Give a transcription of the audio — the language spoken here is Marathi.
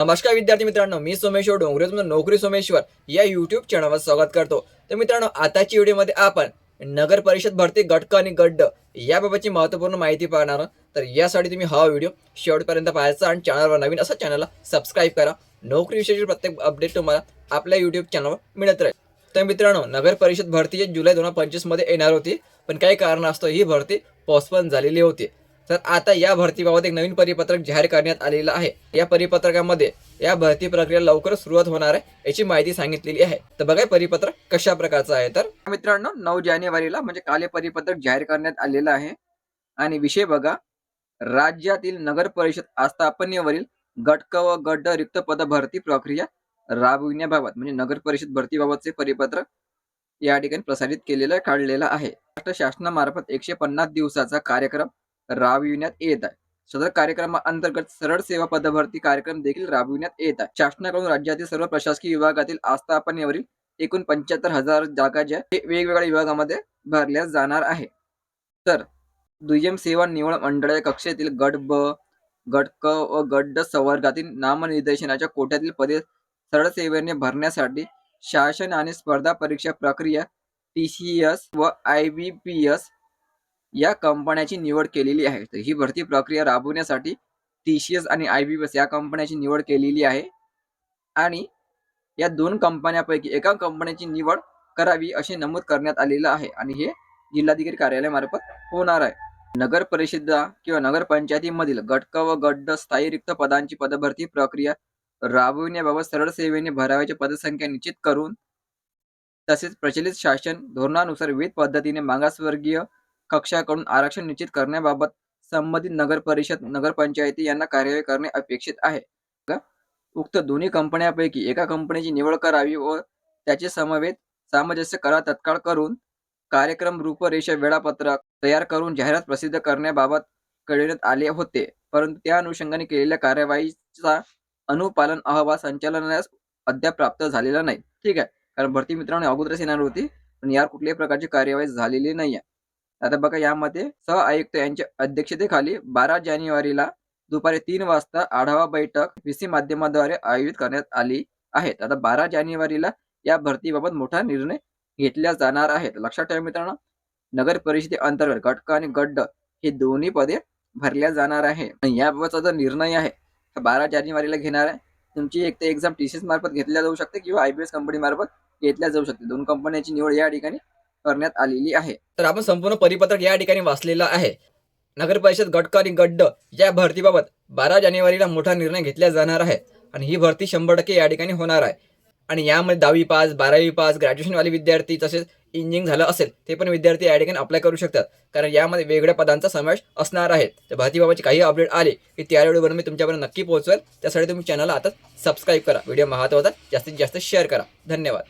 नमस्कार विद्यार्थी मित्रांनो, मी सोमेश्वर डोंगरे तुमचं नोकरी सोमेश्वर या यूट्यूब चॅनलवर स्वागत करतो। तर मित्रांनो, आताची व्हिडिओमध्ये आपण नगर परिषद भरती गट आणि गड्ड याबाबतची महत्त्वपूर्ण माहिती पाहणार आहोत। तर यासाठी तुम्ही हा व्हिडिओ शेवटपर्यंत पाहायचा आणि चॅनलवर नवीन असा चॅनलला सबस्क्राईब करा। नोकरी विषयी प्रत्येक अपडेट तुम्हाला आपल्या यूट्यूब चॅनलवर मिळत राहील। तर मित्रांनो, नगर परिषद भरती जुलै 2025 मध्ये येणार होती, पण काही कारणास्तव ही भरती पोस्टपोन झालेली होती। तर आता या भरतीबाबत एक नवीन परिपत्रक जाहीर करण्यात आलेलं आहे। या परिपत्रकामध्ये या भरती प्रक्रिया लवकरच सुरुवात होणार आहे याची माहिती सांगितलेली आहे। तर बघा परिपत्रक कशा प्रकारचं आहे। तर मित्रांनो, 9 जानेवारीला म्हणजे काल हे परिपत्रक जाहीर करण्यात आलेलं आहे आणि विषय बघा, राज्यातील नगर परिषद आस्थापनेवरील गट क व गट ड रिक्त पद भरती प्रक्रिया राबविण्याबाबत म्हणजे नगर परिषद भरतीबाबतचे परिपत्रक या ठिकाणी प्रसारित केलेलं काढलेलं आहे। महाराष्ट्र शासनामार्फत 150 दिवसाचा कार्यक्रम राबविण्यात येत आहे। सदर कार्यक्रमाअंतर्गत सरळ सेवा पदभरती कार्यक्रम देखील राबविण्यात येत आहे। शासनाकडून राज्यातील सर्व प्रशासकीय विभागातील आस्थापनेवरील एकूण 75,000 जागा ज्या वेगवेगळ्या विभागामध्ये भरल्या जाणार आहे। तर दुय्यम सेवा निवड मंडळ कक्षेतील गट ब, गट क व गट ड संवर्गातील नामनिर्देशनाच्या कोट्यातील पदे सरळ सेवेने भरण्यासाठी शासन आणि स्पर्धा परीक्षा प्रक्रिया TCS व IBPS या कंपन्यांची निवड केलेली आहे। तर ही भरती प्रक्रिया राबवण्यासाठी TCS आणि IBPS या कंपन्यांची निवड केलेली आहे आणि या दोन कंपन्यांपैकी एका कंपनीची निवड करावी असे नमूद करण्यात आलेलं आहे आणि हे जिल्हाधिकारी कार्यालयामार्फत होणार आहे। नगर परिषदा किंवा नगर पंचायतीमधील गट क व गट ड स्थायी रिक्त पदांची पदभरती प्रक्रिया राबविण्याबाबत सरळ सेवेने भराव्याची पदसंख्या निश्चित करून तसेच प्रचलित शासन धोरणानुसार विविध पद्धतीने मागासवर्गीय कक्षाकडून आरक्षण निश्चित करण्याबाबत संबंधित नगर परिषद नगरपंचायती यांना कार्यवाही करणे अपेक्षित आहे। उक्त दोन्ही कंपन्यांपैकी एका कंपनीची निवड करावी व त्याचे समवेत सामंजस्य करार तत्काळ करून कार्यक्रम रूपरेषा वेळापत्रक तयार करून जाहिरात प्रसिद्ध करण्याबाबत कळविण्यात आले होते, परंतु त्या अनुषंगाने केलेल्या कार्यवाहीचा अनुपालन अहवाल संचालनालयास अद्याप प्राप्त झालेला नाही। ठीक आहे, कारण भरती मित्रांनो अगोदरच येणार होती पण यार कुठल्याही प्रकारची कार्यवाही झालेली नाही आहे। आता बघा, यामध्ये सह आयुक्त यांच्या अध्यक्षतेखाली 12 जानेवारीला दुपारी 3 वाजता आढावा बैठक VC माध्यमाद्वारे आयोजित करण्यात आली आहे। आता 12 जानेवारीला या भरतीबाबत मोठा निर्णय घेतला जाणार आहे। लक्षात ठेवा मित्रांनो, नगर परिषदेअंतर्गत गट क आणि गट ड हे दोन्ही पदे भरल्या जाणार आहे आणि याबाबतचा जो निर्णय आहे 12 जानेवारीला घेणार आहे। तुमची एक तर एक्झाम TCS मार्फत घेतल्या जाऊ शकते किंवा IBS कंपनी मार्फत घेतल्या जाऊ शकते। दोन कंपन्यांची निवड या ठिकाणी करण्यात आलेली आहे। तर आपण संपूर्ण परिपत्रक या ठिकाणी वाचलेलं आहे। नगर परिषद गट क आणि गट ड या भरतीबाबत 12 जानेवारीला मोठा निर्णय घेतला जाणार आहे आणि ही भरती 100% या ठिकाणी होणार आहे आणि यामध्ये 10वी पास, 12वी पास, ग्रॅज्युएशन वाले विद्यार्थी तसेच इंजिनिअरिंग झालं असेल ते पण विद्यार्थी या ठिकाणी अप्लाय करू शकतात, कारण यामध्ये वेगवेगळ्या पदांचा समावेश असणार आहे। तर भरतीबाबतची काही अपडेट आले की त्या व्हिडिओ मी तुमच्यापर्यंत नक्की पोहोचवेल। त्यासाठी तुम्ही चॅनलला आता सबस्क्राईब करा, व्हिडिओ महत्त्वाचा जास्तीत जास्त शेअर करा। धन्यवाद।